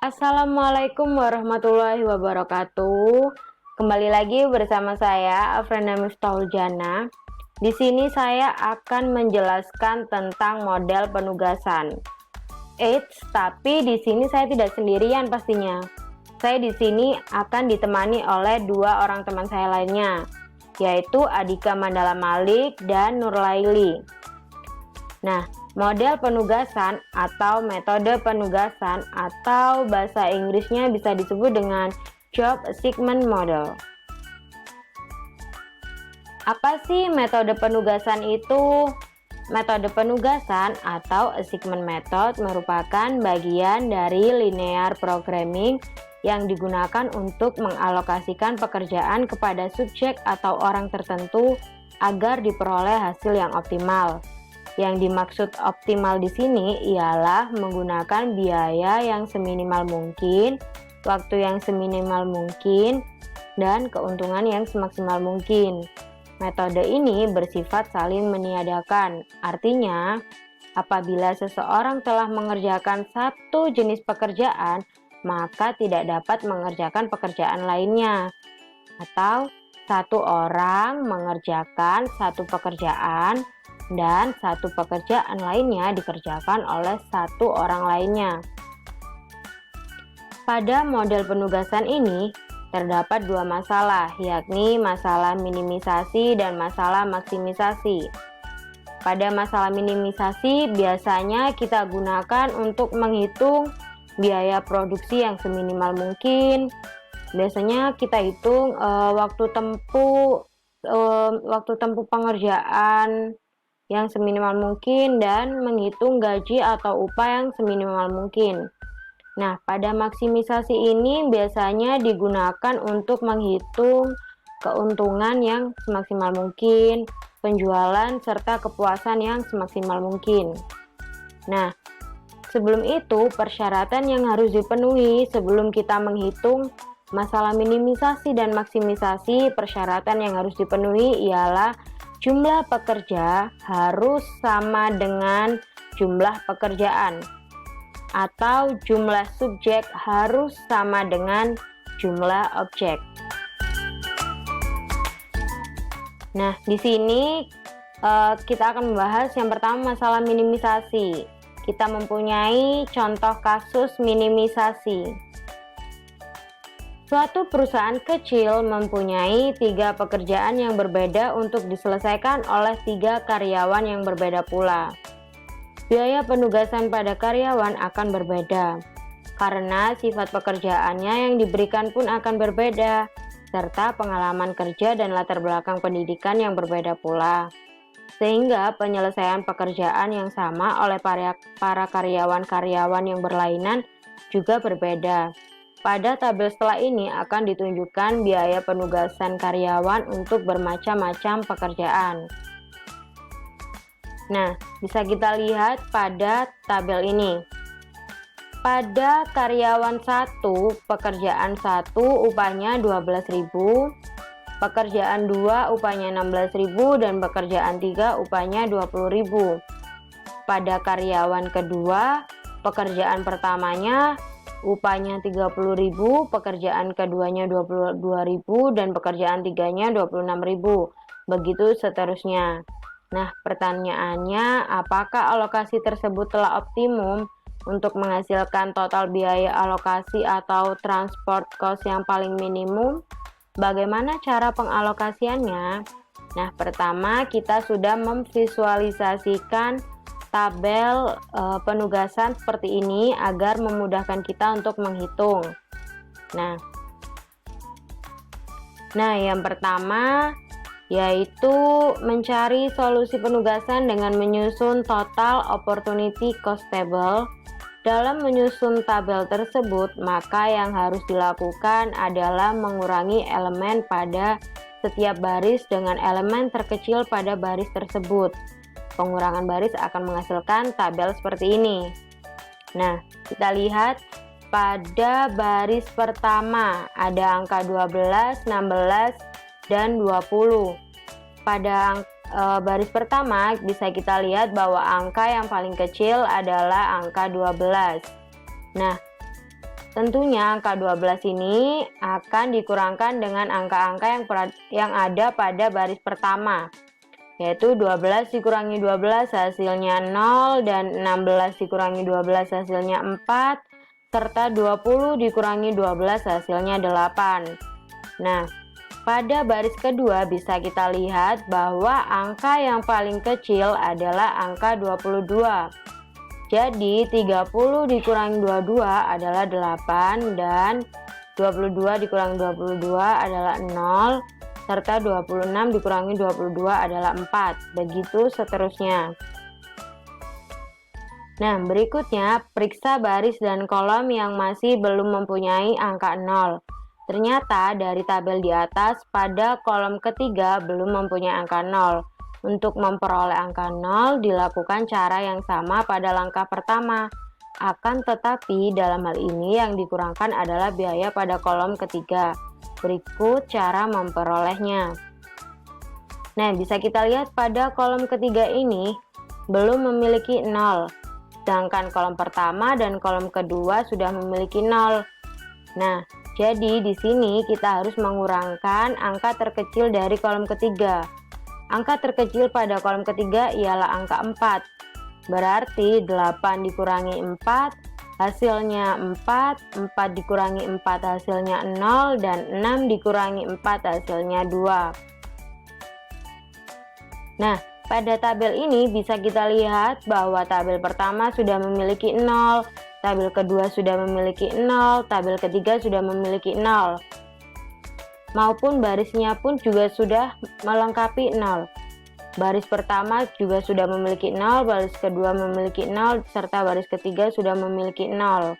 Assalamualaikum warahmatullahi wabarakatuh. Kembali lagi bersama saya Afrina Miftahul Jana. Di sini saya akan menjelaskan tentang model penugasan. Tapi di sini saya tidak sendirian pastinya. Saya di sini akan ditemani oleh dua orang teman saya lainnya, yaitu Adika Mandala Malik dan Nurlaili. Nah, model penugasan atau metode penugasan atau bahasa Inggrisnya bisa disebut dengan Job Assignment Model. Apa sih metode penugasan itu? Metode penugasan atau assignment method merupakan bagian dari linear programming yang digunakan untuk mengalokasikan pekerjaan kepada subjek atau orang tertentu agar diperoleh hasil yang optimal. Yang dimaksud optimal di sini ialah menggunakan biaya yang seminimal mungkin, waktu yang seminimal mungkin, dan keuntungan yang semaksimal mungkin. Metode ini bersifat saling meniadakan. Artinya, apabila seseorang telah mengerjakan satu jenis pekerjaan, maka tidak dapat mengerjakan pekerjaan lainnya. Atau satu orang mengerjakan satu pekerjaan dan satu pekerjaan lainnya dikerjakan oleh satu orang lainnya. Pada model penugasan ini terdapat dua masalah, yakni masalah minimisasi dan masalah maksimisasi. Pada masalah minimisasi biasanya kita gunakan untuk menghitung biaya produksi yang seminimal mungkin. Biasanya kita hitung waktu tempuh pengerjaan yang seminimal mungkin dan menghitung gaji atau upah yang seminimal mungkin. Nah, pada maksimisasi ini biasanya digunakan untuk menghitung keuntungan yang semaksimal mungkin, penjualan serta kepuasan yang semaksimal mungkin. Nah, sebelum itu persyaratan yang harus dipenuhi sebelum kita menghitung masalah minimisasi dan maksimisasi. Persyaratan yang harus dipenuhi ialah jumlah pekerja harus sama dengan jumlah pekerjaan, atau jumlah subjek harus sama dengan jumlah objek. Nah, di sini kita akan membahas yang pertama masalah minimisasi. Kita mempunyai contoh kasus minimisasi. Suatu perusahaan kecil mempunyai 3 pekerjaan yang berbeda untuk diselesaikan oleh 3 karyawan yang berbeda pula. Biaya penugasan pada karyawan akan berbeda, karena sifat pekerjaannya yang diberikan pun akan berbeda, serta pengalaman kerja dan latar belakang pendidikan yang berbeda pula. Sehingga penyelesaian pekerjaan yang sama oleh para karyawan-karyawan yang berlainan juga berbeda. Pada tabel setelah ini akan ditunjukkan biaya penugasan karyawan untuk bermacam-macam pekerjaan. Nah, bisa kita lihat pada tabel ini. Pada karyawan 1, pekerjaan 1 upahnya 12.000, pekerjaan 2 upahnya 16.000 dan pekerjaan 3 upahnya 20.000. Pada karyawan kedua, pekerjaan pertamanya upahnya 30.000, pekerjaan keduanya 22.000 dan pekerjaan tiganya 26.000. Begitu seterusnya. Nah, pertanyaannya, apakah alokasi tersebut telah optimum untuk menghasilkan total biaya alokasi atau transport cost yang paling minimum? Bagaimana cara pengalokasiannya? Nah, pertama kita sudah memvisualisasikan tabel penugasan seperti ini agar memudahkan kita untuk menghitung. Nah, yang pertama yaitu mencari solusi penugasan dengan menyusun total opportunity cost table. Dalam menyusun tabel tersebut, maka yang harus dilakukan adalah mengurangi elemen pada setiap baris dengan elemen terkecil pada baris tersebut. Pengurangan baris akan menghasilkan tabel seperti ini. Nah, kita lihat pada baris pertama ada angka 12, 16, dan 20. Pada baris pertama bisa kita lihat bahwa angka yang paling kecil adalah angka 12. Nah, Tentunya angka 12 ini akan dikurangkan dengan angka-angka yang ada pada baris pertama, yaitu 12 dikurangi 12 hasilnya 0, dan 16 dikurangi 12 hasilnya 4, serta 20 dikurangi 12 hasilnya 8. Nah, pada baris kedua bisa kita lihat bahwa angka yang paling kecil adalah angka 22. Jadi 30 dikurangi 22 adalah 8, dan 22 dikurangi 22 adalah 0, serta 26 dikurangi 22 adalah 4. Begitu seterusnya. Nah, berikutnya periksa baris dan kolom yang masih belum mempunyai angka 0. Ternyata dari tabel di atas pada kolom ketiga belum mempunyai angka 0. Untuk memperoleh angka 0 dilakukan cara yang sama pada langkah pertama. Akan tetapi dalam hal ini yang dikurangkan adalah biaya pada kolom ketiga. Berikut cara memperolehnya. Nah, bisa kita lihat pada kolom ketiga ini belum memiliki 0. Sedangkan kolom pertama dan kolom kedua sudah memiliki 0. Nah, jadi di sini kita harus mengurangkan angka terkecil dari kolom ketiga. Angka terkecil pada kolom ketiga ialah angka 4. Berarti 8 dikurangi 4 hasilnya 4, 4 dikurangi 4 hasilnya 0, dan 6 dikurangi 4 hasilnya 2. Nah, pada tabel ini bisa kita lihat bahwa tabel pertama sudah memiliki 0, tabel kedua sudah memiliki 0, tabel ketiga sudah memiliki 0. Maupun barisnya pun juga sudah melengkapi 0. Baris pertama juga sudah memiliki 0, baris kedua memiliki 0, serta baris ketiga sudah memiliki 0.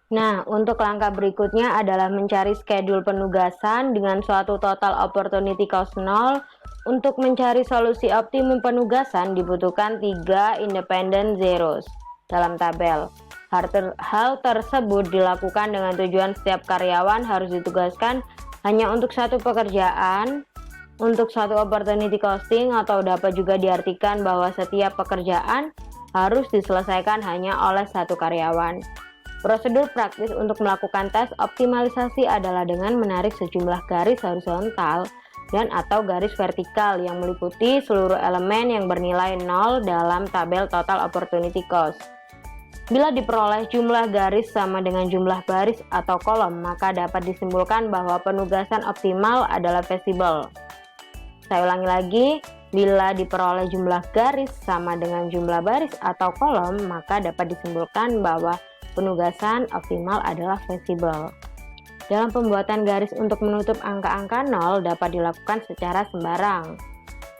Nah, untuk langkah berikutnya adalah mencari schedule penugasan dengan suatu total opportunity cost 0. Untuk mencari solusi optimum penugasan dibutuhkan 3 independent zeros dalam tabel. Hal tersebut dilakukan dengan tujuan setiap karyawan harus ditugaskan hanya untuk satu pekerjaan, untuk satu opportunity costing, atau dapat juga diartikan bahwa setiap pekerjaan harus diselesaikan hanya oleh satu karyawan. Prosedur praktis untuk melakukan tes optimalisasi adalah dengan menarik sejumlah garis horizontal dan atau garis vertikal yang meliputi seluruh elemen yang bernilai 0 dalam tabel total opportunity cost. Bila diperoleh jumlah garis sama dengan jumlah baris atau kolom, maka dapat disimpulkan bahwa penugasan optimal adalah feasible. Saya ulangi lagi, bila diperoleh jumlah garis sama dengan jumlah baris atau kolom, maka dapat disimpulkan bahwa penugasan optimal adalah feasible. Dalam pembuatan garis untuk menutup angka-angka 0 dapat dilakukan secara sembarang.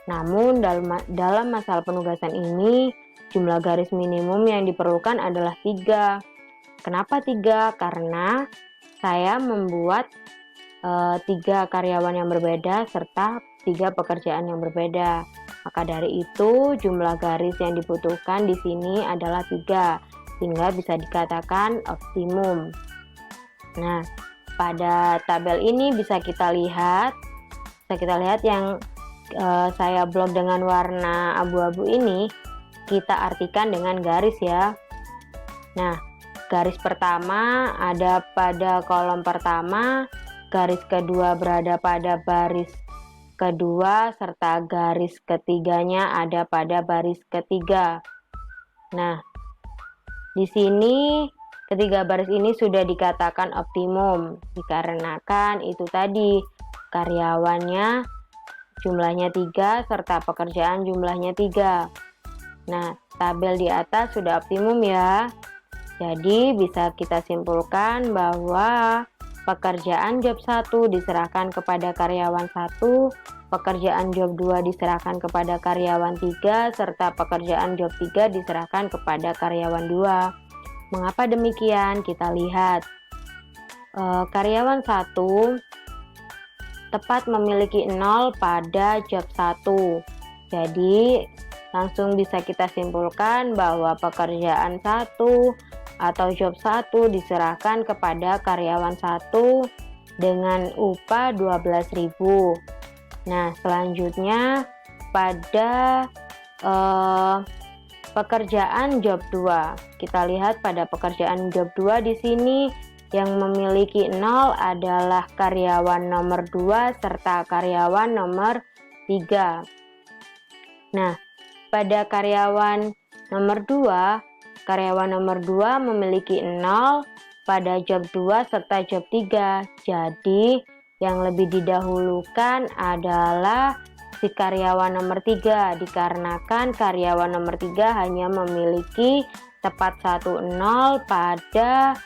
Namun dalam masalah penugasan ini, jumlah garis minimum yang diperlukan adalah 3. Kenapa 3? Karena saya membuat 3 karyawan yang berbeda serta 3 pekerjaan yang berbeda. Maka dari itu jumlah garis yang dibutuhkan di sini adalah 3, sehingga bisa dikatakan optimum. Nah, pada tabel ini bisa kita lihat yang saya blok dengan warna abu-abu ini kita artikan dengan garis ya. Nah, garis pertama ada pada kolom pertama, garis kedua berada pada baris kedua, serta garis ketiganya ada pada baris ketiga. Nah, di sini ketiga baris ini sudah dikatakan optimum dikarenakan itu tadi karyawannya jumlahnya 3 serta pekerjaan jumlahnya 3. Nah, tabel di atas sudah optimum ya. Jadi bisa kita simpulkan bahwa pekerjaan job 1 diserahkan kepada karyawan 1, pekerjaan job 2 diserahkan kepada karyawan 3, serta pekerjaan job 3 diserahkan kepada karyawan 2. Mengapa demikian? Kita lihat. Karyawan 1 tepat memiliki 0 pada job 1. Jadi langsung bisa kita simpulkan bahwa pekerjaan 1 atau job 1 diserahkan kepada karyawan 1 dengan upah 12.000. Nah, selanjutnya pada pekerjaan job 2. Kita lihat pada pekerjaan job 2 di sini yang memiliki 0 adalah karyawan nomor 2 serta karyawan nomor 3. Nah, pada karyawan nomor 2 memiliki 0 pada job 2 serta job 3. Jadi, yang lebih didahulukan adalah si karyawan nomor 3 dikarenakan karyawan nomor 3 hanya memiliki tepat 1 0 pada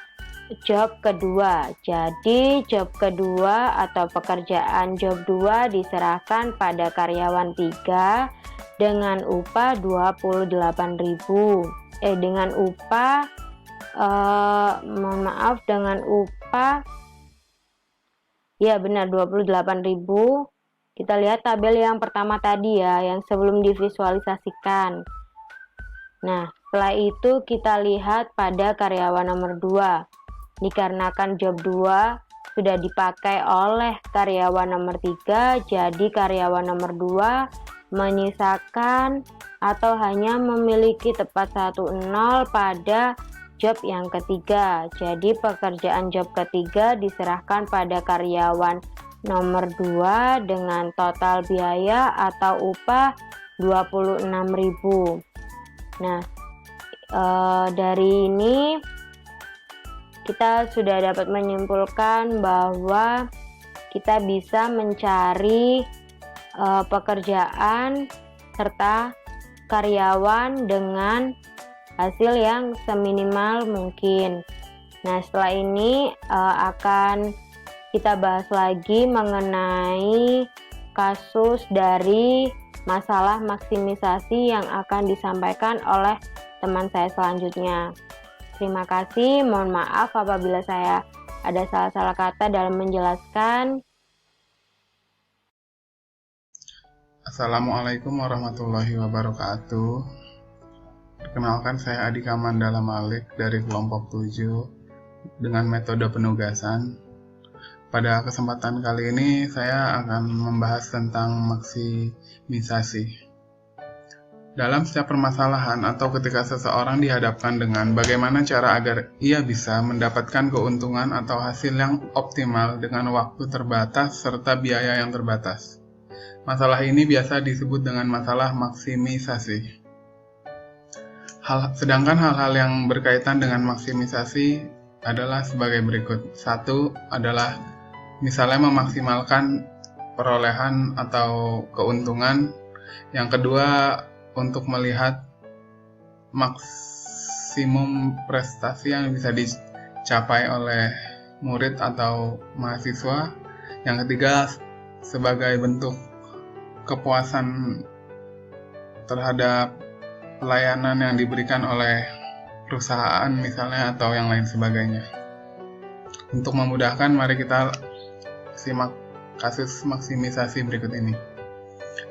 job kedua. Jadi job kedua atau pekerjaan job 2 diserahkan pada karyawan 3 dengan upah 28.000. Dengan upah ya benar 28.000. Kita lihat tabel yang pertama tadi ya, yang sebelum divisualisasikan. Nah, setelah itu kita lihat pada karyawan nomor 2. Dikarenakan job 2 sudah dipakai oleh karyawan nomor 3, jadi karyawan nomor 2 menyisakan atau hanya memiliki tepat 1 0 pada job yang ketiga. Jadi pekerjaan job ketiga diserahkan pada karyawan nomor 2 dengan total biaya atau upah 26.000. Nah, dari ini kita sudah dapat menyimpulkan bahwa kita bisa mencari pekerjaan serta karyawan dengan hasil yang seminimal mungkin. Nah, setelah ini akan kita bahas lagi mengenai kasus dari masalah maksimisasi yang akan disampaikan oleh teman saya selanjutnya. Terima kasih, mohon maaf apabila saya ada salah-salah kata dalam menjelaskan. Assalamualaikum warahmatullahi wabarakatuh. Perkenalkan, saya Adika Mandala Malik dari kelompok 7 dengan metode penugasan. Pada kesempatan kali ini saya akan membahas tentang maksimisasi. Dalam setiap permasalahan atau ketika seseorang dihadapkan dengan bagaimana cara agar ia bisa mendapatkan keuntungan atau hasil yang optimal dengan waktu terbatas serta biaya yang terbatas. Masalah ini biasa disebut dengan masalah maksimisasi. Sedangkan hal-hal yang berkaitan dengan maksimisasi adalah sebagai berikut. 1 adalah misalnya memaksimalkan perolehan atau keuntungan. Yang kedua, untuk melihat maksimum prestasi yang bisa dicapai oleh murid atau mahasiswa. Yang ketiga, sebagai bentuk kepuasan terhadap pelayanan yang diberikan oleh perusahaan misalnya atau yang lain sebagainya. Untuk memudahkan, mari kita simak kasus maksimisasi berikut ini.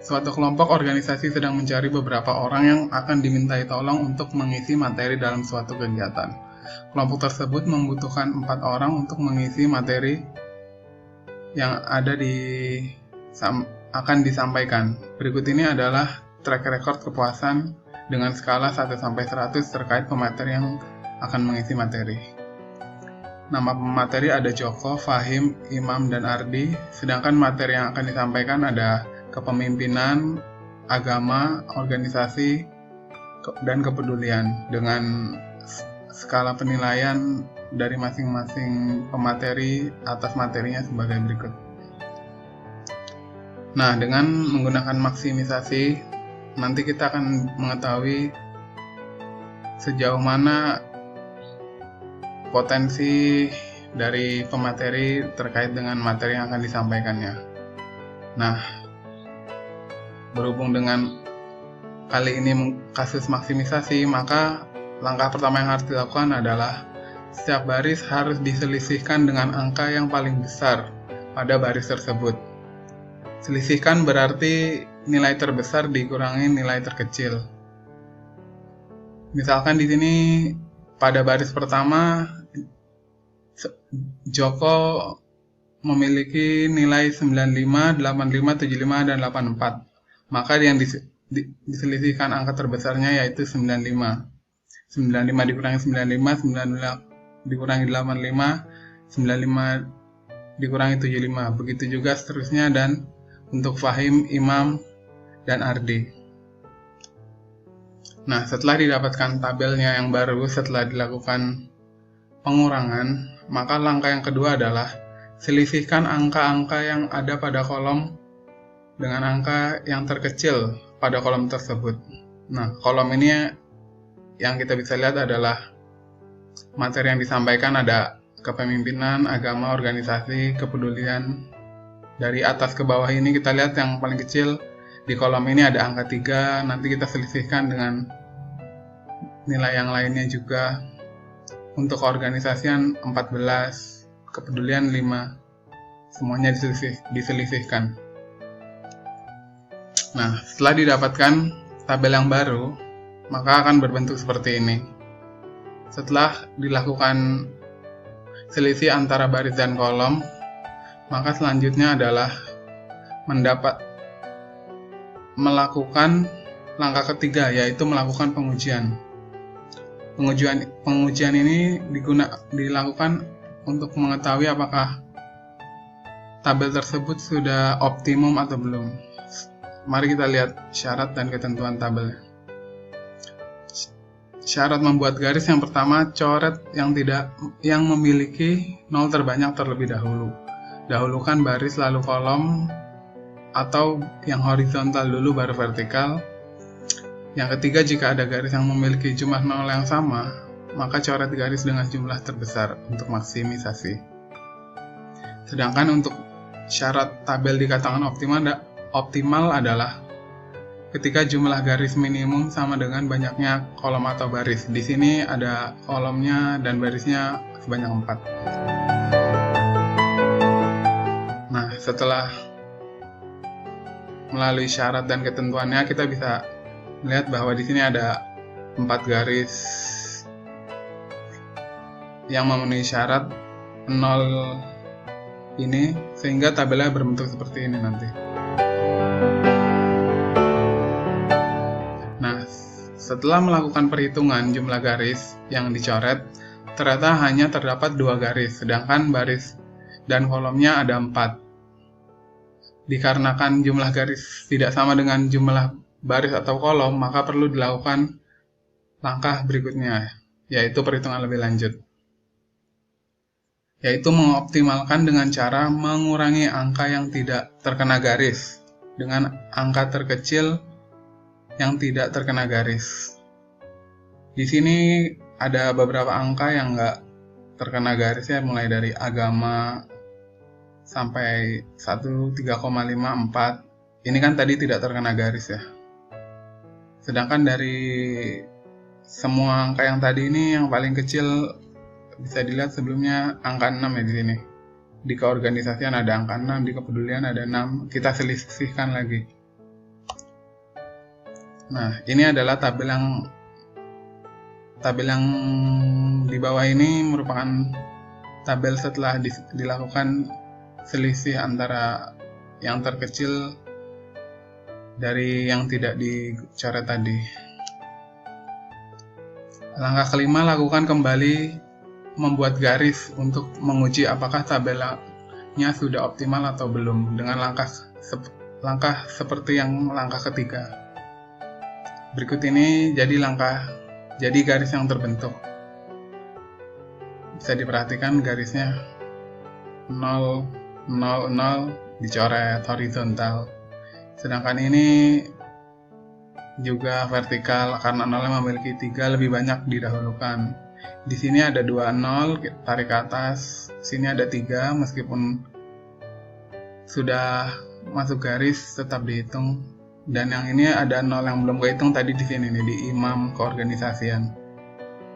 Suatu kelompok organisasi sedang mencari beberapa orang yang akan dimintai tolong untuk mengisi materi dalam suatu kegiatan. Kelompok tersebut membutuhkan 4 orang untuk mengisi materi yang akan disampaikan. Berikut ini adalah track record kepuasan dengan skala 1-100 terkait pemateri yang akan mengisi materi. Nama pemateri ada Joko, Fahim, Imam, dan Ardi, sedangkan materi yang akan disampaikan ada kepemimpinan, agama, organisasi, dan kepedulian dengan skala penilaian dari masing-masing pemateri atas materinya sebagai berikut. Nah, dengan menggunakan maksimisasi, nanti kita akan mengetahui sejauh mana potensi dari pemateri terkait dengan materi yang akan disampaikannya. Nah, berhubung dengan kali ini kasus maksimisasi, maka langkah pertama yang harus dilakukan adalah setiap baris harus diselisihkan dengan angka yang paling besar pada baris tersebut. Selisihkan berarti nilai terbesar dikurangi nilai terkecil. Misalkan di sini pada baris pertama Joko memiliki nilai 95, 85, 75, dan 84. Maka yang diselisihkan angka terbesarnya yaitu 95. 95 dikurangi 95, 95 dikurangi 85, 95 dikurangi 75. Begitu juga seterusnya dan untuk Fahim, Imam, dan Ardi. Nah, setelah didapatkan tabelnya yang baru setelah dilakukan pengurangan, maka langkah yang kedua adalah selisihkan angka-angka yang ada pada kolom dengan angka yang terkecil pada kolom tersebut. Nah, kolom ini yang kita bisa lihat adalah materi yang disampaikan, ada kepemimpinan, agama, organisasi, kepedulian. Dari atas ke bawah ini kita lihat yang paling kecil di kolom ini ada angka 3, nanti kita selisihkan dengan nilai yang lainnya juga. Untuk keorganisasian 14, kepedulian 5, semuanya diselisihkan. Nah, setelah didapatkan tabel yang baru, maka akan berbentuk seperti ini. Setelah dilakukan selisih antara baris dan kolom, maka selanjutnya adalah melakukan langkah ketiga, yaitu melakukan pengujian. Pengujian ini dilakukan untuk mengetahui apakah tabel tersebut sudah optimum atau belum. Mari kita lihat syarat dan ketentuan tabelnya. Syarat membuat garis yang pertama, coret yang memiliki 0 terbanyak terlebih dahulu. Dahulukan baris lalu kolom, atau yang horizontal dulu baru vertikal. Yang ketiga, jika ada garis yang memiliki jumlah 0 yang sama, maka coret garis dengan jumlah terbesar untuk maksimisasi. Sedangkan untuk syarat tabel dikatakan optimal adalah ketika jumlah garis minimum sama dengan banyaknya kolom atau baris. Di sini ada kolomnya dan barisnya sebanyak 4. Nah, setelah melalui syarat dan ketentuannya, kita bisa melihat bahwa di sini ada 4 garis yang memenuhi syarat 0 ini, sehingga tabelnya berbentuk seperti ini nanti. Nah, setelah melakukan perhitungan jumlah garis yang dicoret, ternyata hanya terdapat 2 garis, sedangkan baris dan kolomnya ada 4. Dikarenakan jumlah garis tidak sama dengan jumlah baris atau kolom, maka perlu dilakukan langkah berikutnya, yaitu perhitungan lebih lanjut, yaitu mengoptimalkan dengan cara mengurangi angka yang tidak terkena garis dengan angka terkecil yang tidak terkena garis. Di sini ada beberapa angka yang nggak terkena garis ya, mulai dari agama sampai 13,54. Ini kan tadi tidak terkena garis ya. Sedangkan dari semua angka yang tadi ini, yang paling kecil bisa dilihat sebelumnya angka 6 ya di sini. Di keorganisasian ada angka 6, di kepedulian ada 6. Kita selisihkan lagi. Nah, ini adalah tabel yang di bawah ini merupakan tabel setelah dilakukan selisih antara yang terkecil dari yang tidak dicoret tadi. Langkah kelima, lakukan kembali membuat garis untuk menguji apakah tabelnya sudah optimal atau belum dengan langkah seperti yang langkah ketiga. Berikut ini jadi garis yang terbentuk. Bisa diperhatikan garisnya 0, 0, 0 dicoret horizontal. Sedangkan ini juga vertikal karena 0 memiliki 3, lebih banyak didahulukan. Di sini ada 2 0, tarik ke atas. Sini ada 3, meskipun sudah masuk garis tetap dihitung. Dan yang ini ada 0 yang belum kehitung tadi di sini nih, di imam keorganisasian.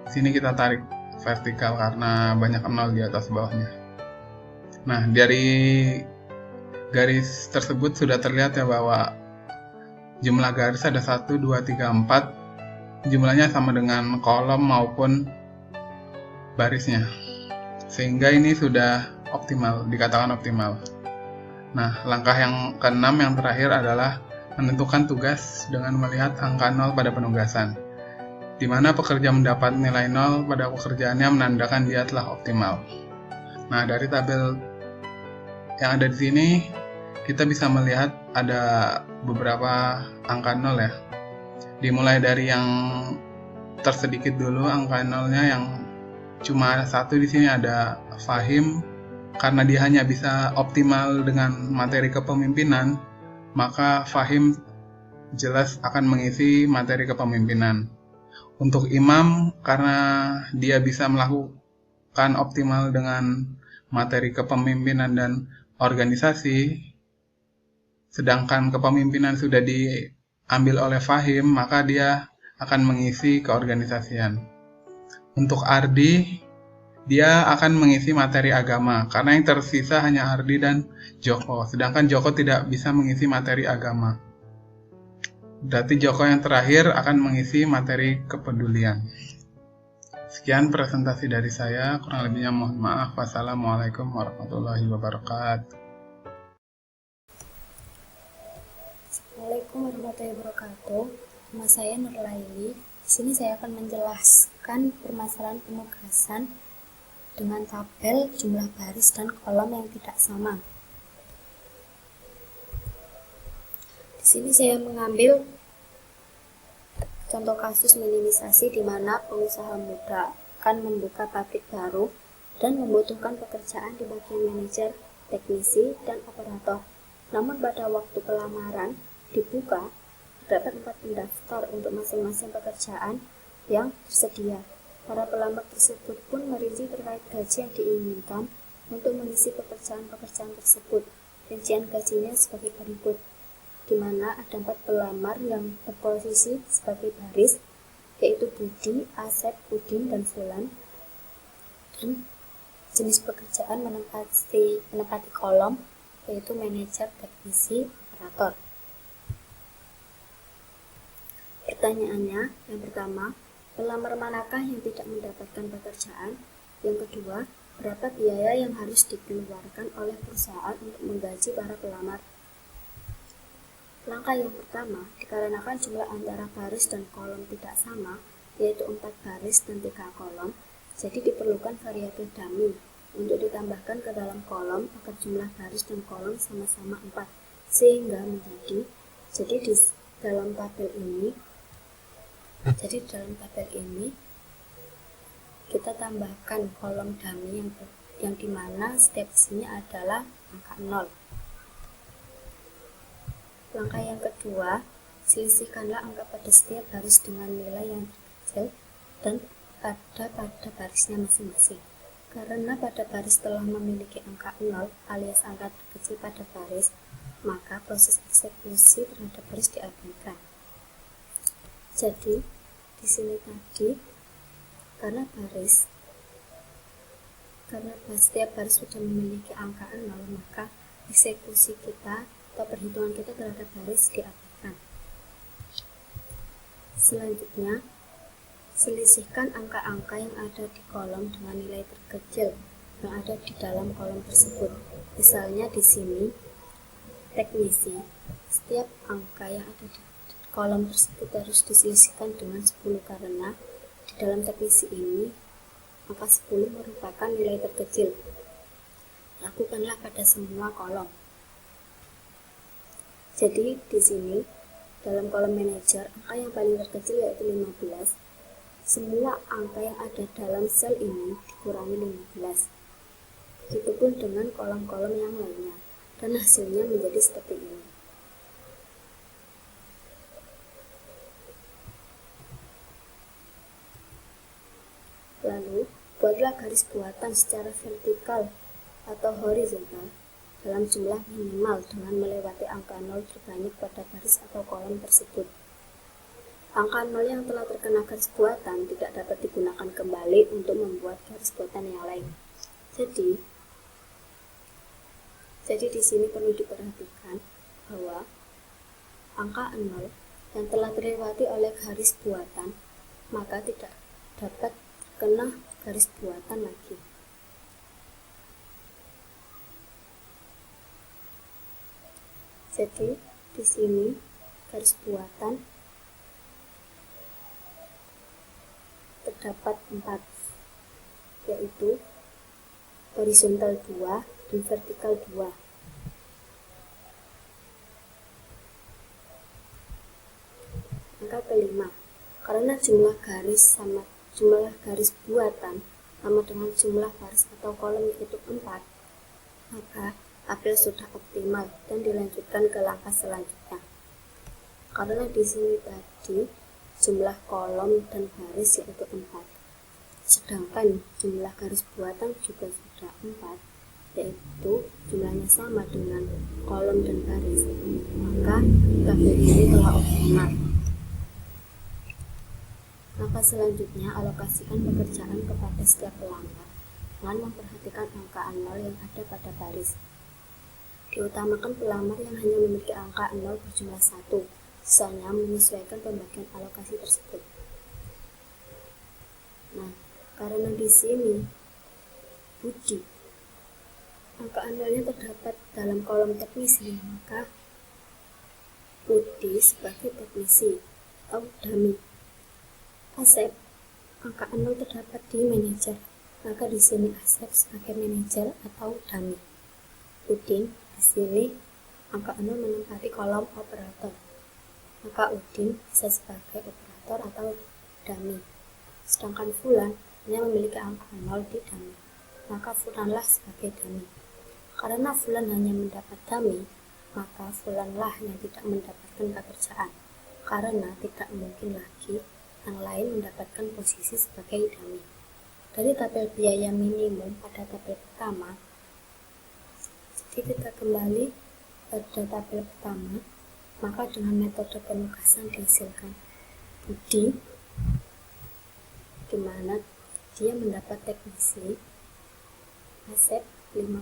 Sini kita tarik vertikal karena banyak 0 di atas bawahnya. Nah, dari garis tersebut sudah terlihat ya bahwa jumlah garis ada 1, 2, 3, 4. Jumlahnya sama dengan kolom maupun barisnya. Sehingga ini sudah optimal, dikatakan optimal. Nah, langkah yang keenam yang terakhir adalah menentukan tugas dengan melihat angka 0 pada penugasan, di mana pekerja mendapat nilai 0 pada pekerjaannya menandakan dia telah optimal. Nah, dari tabel yang ada di sini, kita bisa melihat ada beberapa angka 0 ya. Dimulai dari yang tersedikit dulu, angka 0-nya yang cuma ada satu di sini, ada Fahim. Karena dia hanya bisa optimal dengan materi kepemimpinan, maka Fahim jelas akan mengisi materi kepemimpinan. Untuk Imam, karena dia bisa melakukan optimal dengan materi kepemimpinan dan organisasi, sedangkan kepemimpinan sudah diambil oleh Fahim, maka dia akan mengisi keorganisasian. Untuk Ardi, dia akan mengisi materi agama, karena yang tersisa hanya Ardi dan Joko, sedangkan Joko tidak bisa mengisi materi agama. Berarti Joko yang terakhir akan mengisi materi kepedulian. Sekian presentasi dari saya, kurang lebihnya mohon maaf. Wassalamualaikum warahmatullahi wabarakatuh. Assalamualaikum warahmatullahi wabarakatuh. Nama saya Nurlaili. Di sini saya akan menjelaskan permasalahan penugasan dengan tabel jumlah baris dan kolom yang tidak sama. Di sini saya mengambil contoh kasus minimisasi di mana pengusaha muda akan membuka pabrik baru dan membutuhkan pekerjaan di bagian manajer, teknisi, dan operator. Namun pada waktu pelamaran dibuka, terdapat 4 pendaftar untuk masing-masing pekerjaan yang tersedia. Para pelamar tersebut pun merinci terkait gaji yang diinginkan untuk mengisi pekerjaan-pekerjaan tersebut. Rincian gajinya sebagai berikut, di mana ada 4 pelamar yang berposisi sebagai baris, yaitu Budi, Asep, Udin, dan Fulan. Dan jenis pekerjaan menempati kolom, yaitu manajer, teknisi, operator. Pertanyaannya, yang pertama, pelamar manakah yang tidak mendapatkan pekerjaan? Yang kedua, berapa biaya yang harus dikeluarkan oleh perusahaan untuk menggaji para pelamar? Langkah yang pertama, dikarenakan jumlah antara baris dan kolom tidak sama, yaitu 4 baris dan 3 kolom, jadi diperlukan variabel dummy untuk ditambahkan ke dalam kolom agar jumlah baris dan kolom sama-sama 4, sehingga menjadi, di dalam tabel ini kita tambahkan kolom dummy yang dimana setiap isinya adalah angka 0. Langkah yang kedua, selisihkanlah angka pada setiap baris dengan nilai yang terkecil dan pada barisnya masing-masing. Karena pada baris telah memiliki angka 0 alias angka terkecil pada baris, maka proses eksekusi terhadap baris diabaikan. Jadi, di sini tadi, karena setiap baris sudah memiliki angka 0, maka eksekusi kita atau perhitungan kita terhadap baris diabaikan. Selanjutnya, selisihkan angka-angka yang ada di kolom dengan nilai terkecil yang ada di dalam kolom tersebut. Misalnya di sini, teknisi, setiap angka yang ada di kolom tersebut harus diselisihkan dengan 10 karena di dalam teknisi ini angka 10 merupakan nilai terkecil. Lakukanlah pada semua kolom. Jadi di sini dalam kolom manajer angka yang paling terkecil yaitu 15. Semua angka yang ada dalam sel ini dikurangi 15. Begitupun dengan kolom-kolom yang lainnya, dan hasilnya menjadi seperti ini. Lalu, buatlah garis buatan secara vertikal atau horizontal dalam jumlah minimal dengan melewati angka 0 terbanyak pada baris atau kolom tersebut. Angka 0 yang telah terkena garis buatan tidak dapat digunakan kembali untuk membuat garis buatan yang lain. Jadi di sini perlu diperhatikan bahwa angka 0 yang telah terlewati oleh garis buatan maka tidak dapat terkena garis buatan lagi. Jadi di sini garis buatan terdapat 4, yaitu horizontal 2 dan vertikal 2. Angka kelima, karena jumlah garis buatan sama dengan jumlah baris atau kolom yaitu 4, maka tabel sudah optimal dan dilanjutkan ke langkah selanjutnya. Karena di sini tadi jumlah kolom dan baris yaitu 4, sedangkan jumlah garis buatan juga sudah 4, yaitu jumlahnya sama dengan kolom dan baris, maka tabel ini telah optimal. Langkah selanjutnya, alokasikan pekerjaan kepada setiap pelamar dengan memperhatikan angka 0 yang ada pada baris. Diutamakan pelamar yang hanya memiliki angka 0 berjumlah 1, sisanya menyesuaikan pembagian alokasi tersebut. Nah, karena di sini Budi angka 0-nya terdapat dalam kolom teknisi, maka Budi sebagai teknisi atau dummy. Asep, angka 0 terdapat di manajer, maka di sini Asep sebagai manajer atau dummy. Udin, di sini angka 0 menempati kolom operator, maka Udin bisa sebagai operator atau dummy. Sedangkan Fulan hanya memiliki angka 0 di dummy, maka Fulanlah sebagai dummy. Karena Fulan hanya mendapat dummy, maka Fulanlah yang tidak mendapatkan pekerjaan, karena tidak mungkin lagi yang lain mendapatkan posisi sebagai dummy. Dari tabel biaya minimum pada tabel pertama, jadi kita kembali pada tabel pertama, maka dengan metode penugasan dihasilkan Budi, di mana dia mendapat teknisi, Asep 15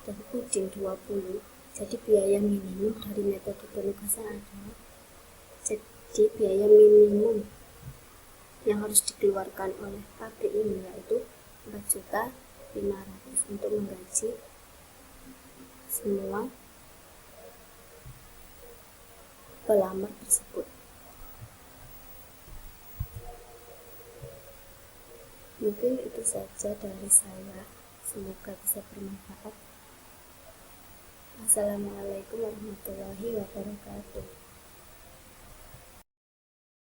dan Udin 20. Jadi biaya minimum dari metode penugasan adalah biaya minimum yang harus dikeluarkan oleh pabrik ini yaitu 4.500.000 untuk menggaji semua pelamar tersebut. Mungkin itu saja dari saya, semoga bisa bermanfaat. Assalamualaikum warahmatullahi wabarakatuh.